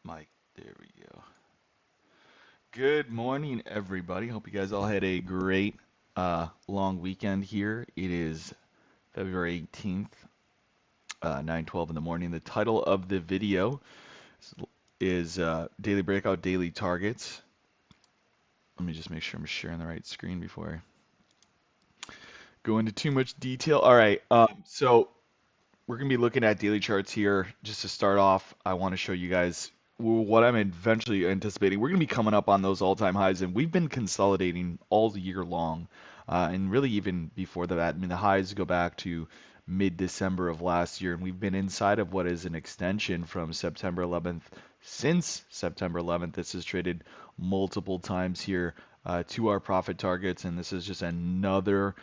Mike, there we go. Good morning, everybody. Hope you guys all had a great long weekend here. It is February 18th, 9:12 in the morning. The title of the video is Daily Breakout, Daily Targets. Let me just make sure I'm sharing the right screen before I go into too much detail. All right, so we're going to be looking at daily charts here. Just to start off, I want to show you guys what I'm eventually anticipating. We're going to be coming up on those all-time highs, and we've been consolidating all year long, and really even before that. I mean, the highs go back to mid-December of last year, and we've been inside of what is an extension from September 11th. Since September 11th, this has traded multiple times here to our profit targets, and this is just another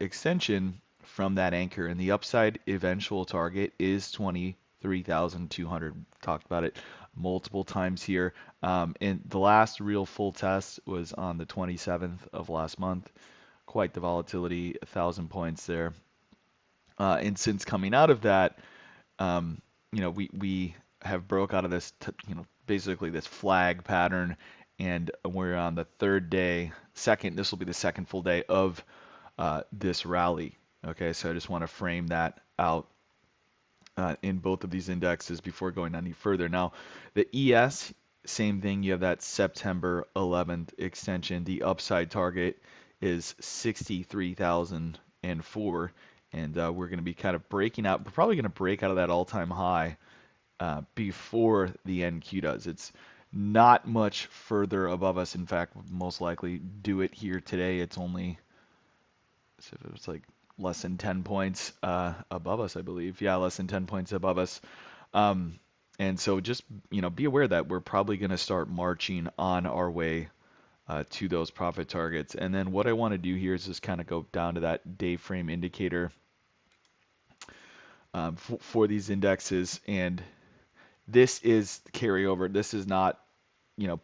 extension from that anchor. And the upside eventual target is 23,200. Talked about it multiple times here. And the last real full test was on the 27th of last month. Quite the volatility, 1,000 points there. And since coming out of that, we have broke out of this, basically this flag pattern, and we're on the third day, second. This will be the second full day of this rally. Okay, so I just want to frame that out in both of these indexes before going any further. Now, the ES, same thing. You have that September 11th extension. The upside target is 63,004, and we're going to be kind of breaking out. We're probably going to break out of that all-time high before the NQ does. It's not much further above us. In fact, we'll most likely do it here today. It's only, so it's like less than 10 points above us, I believe. Yeah, less than 10 points above us. Um, and so just, be aware that we're probably going to start marching on our way to those profit targets. And then what I want to do here is just kind of go down to that day frame indicator for these indexes. And this is carryover. This is not,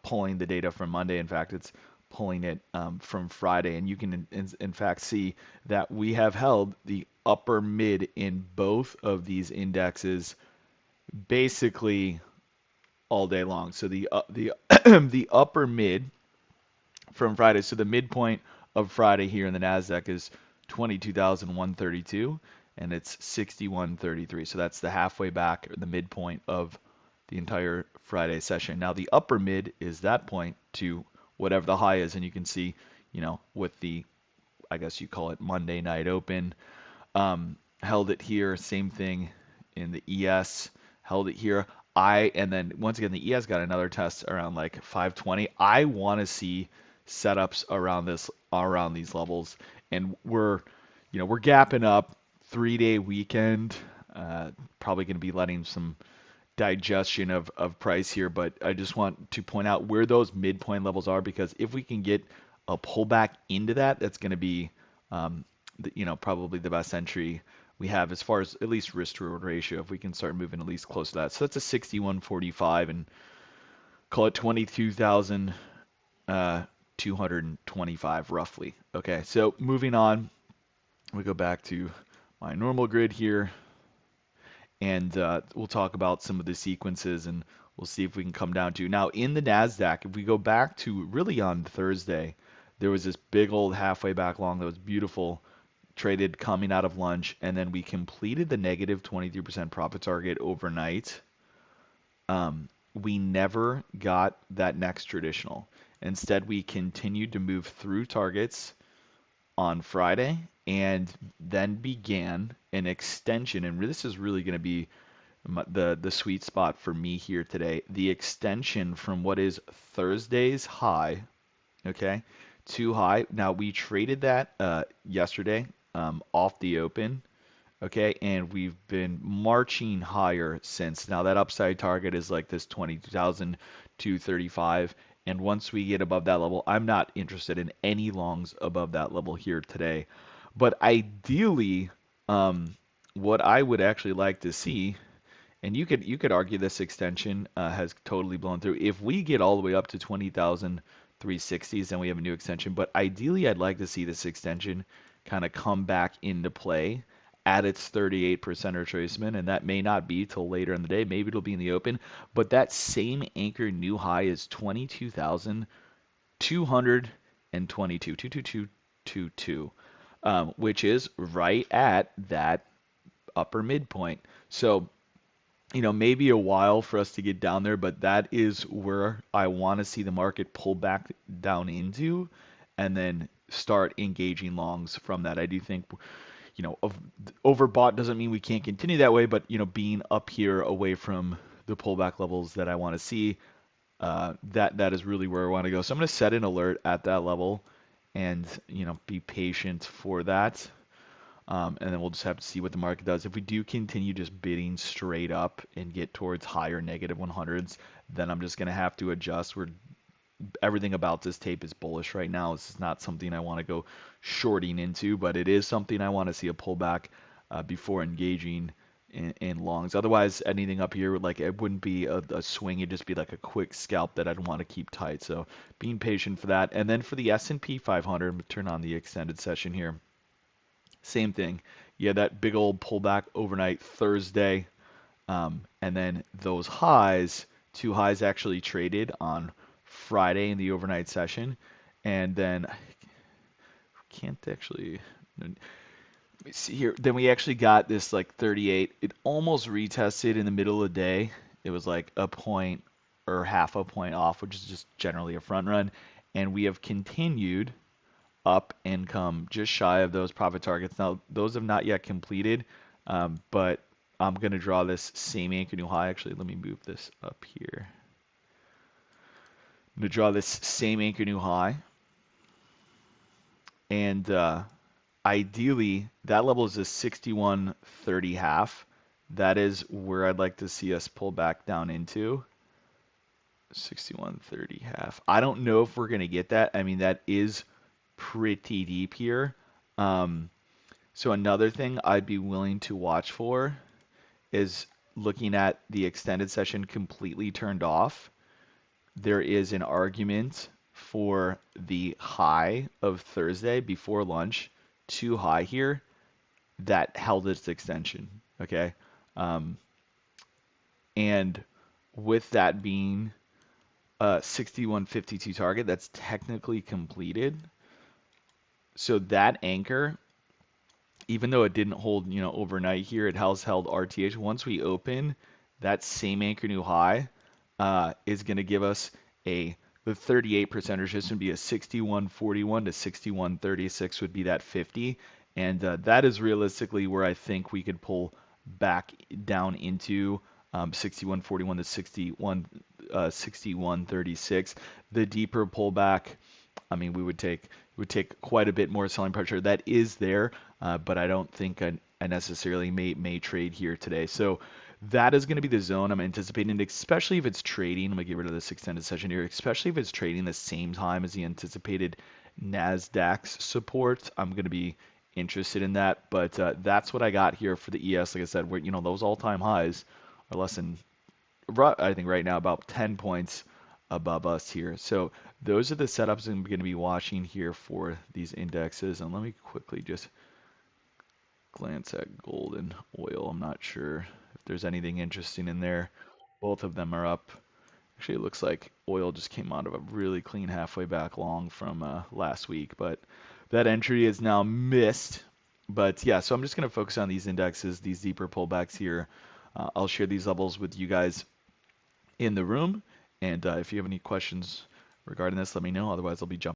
pulling the data from Monday. In fact, it's pulling it from Friday. And you can, in fact, see that we have held the upper mid in both of these indexes basically all day long. So the the upper mid from Friday. So the midpoint of Friday here in the Nasdaq is 22,132, and it's 61.33. So that's the halfway back, or the midpoint of the entire Friday session. Now the upper mid is that point to whatever the high is, and you can see, with the, I guess you call it Monday night open, held it here. Same thing in the ES, held it here. And then once again, the ES got another test around like 520. I want to see setups around these levels, and we're gapping up 3-day weekend. Probably going to be letting some digestion of price here, but I just want to point out where those midpoint levels are, because if we can get a pullback into that, that's going to be probably the best entry we have as far as at least risk to reward ratio, if we can start moving at least close to that. So that's a 61.45, and call it 22,225 roughly. Okay, so moving on, we go back to my normal grid here, and we'll talk about some of the sequences, and we'll see if we can come down to. Now, in the NASDAQ, if we go back to really on Thursday, there was this big old halfway back long that was beautiful, traded coming out of lunch, and then we completed the negative 23% profit target overnight. We never got that next traditional. Instead, we continued to move through targets on Friday, and then began an extension. And this is really going to be the sweet spot for me here today. The extension from what is Thursday's high, okay, to high. Now we traded that yesterday off the open, okay, and we've been marching higher since. Now that upside target is like this 22,235, and once we get above that level, I'm not interested in any longs above that level here today. But ideally, what I would actually like to see, and you could argue this extension has totally blown through. If we get all the way up to 20,360s, then we have a new extension. But ideally, I'd like to see this extension kind of come back into play at its 38% retracement, and that may not be till later in the day. Maybe it'll be in the open, but that same anchor new high is 22,222, 22222, which is right at that upper midpoint. So, maybe a while for us to get down there, but that is where I want to see the market pull back down into and then start engaging longs from that. I do think, overbought doesn't mean we can't continue that way, but, being up here away from the pullback levels that I want to see, that is really where I want to go. So I'm going to set an alert at that level and, be patient for that. And then we'll just have to see what the market does. If we do continue just bidding straight up and get towards higher negative 100s, then I'm just going to have to adjust. Everything about this tape is bullish right now. This is not something I want to go shorting into, but it is something I want to see a pullback before engaging in longs. Otherwise, anything up here, like it wouldn't be a swing. It'd just be like a quick scalp that I'd want to keep tight. So being patient for that. And then for the S&P 500, I'm going to turn on the extended session here. Same thing. Yeah, that big old pullback overnight Thursday. And then those highs, two highs actually traded on Friday in the overnight session. And then can't actually, let me see here. Then we actually got this like 38. It almost retested in the middle of the day. It was like a point or half a point off, which is just generally a front run. And we have continued up and come just shy of those profit targets. Now, those have not yet completed, but I'm going to draw this same anchor new high. Actually, let me move this up here. I'm going to draw this same anchor new high. And ideally, that level is a 61.30 half. That is where I'd like to see us pull back down into. 61.30 half. I don't know if we're going to get that. I mean, that is pretty deep here. So another thing I'd be willing to watch for is looking at the extended session completely turned off. There is an argument for the high of Thursday before lunch, too high here, that held its extension. Okay. And with that being a 61.52 target, that's technically completed. So that anchor, even though it didn't hold, overnight here, it has held RTH. Once we open, that same anchor new high is going to give us the 38% resistance would be a 61.41 to 61.36 would be that 50. And that is realistically where I think we could pull back down into 61.41 to 61.36. The deeper pullback, I mean, we would take quite a bit more selling pressure. That is there, but I don't think I necessarily may trade here today. So that is going to be the zone I'm anticipating, especially if it's trading. I'm going to get rid of this extended session here, especially if it's trading the same time as the anticipated NASDAQ's support. I'm going to be interested in that, but that's what I got here for the ES. Like I said, where those all-time highs are less than, I think right now, about 10 points above us here. So those are the setups I'm going to be watching here for these indexes. And let me quickly just glance at gold and oil. I'm not sure if there's anything interesting in there. Both of them are up. Actually, it looks like oil just came out of a really clean halfway back long from last week, but that entry is now missed. But yeah, so I'm just going to focus on these indexes, these deeper pullbacks here. I'll share these levels with you guys in the room. And if you have any questions regarding this, let me know. Otherwise, I'll be jumping.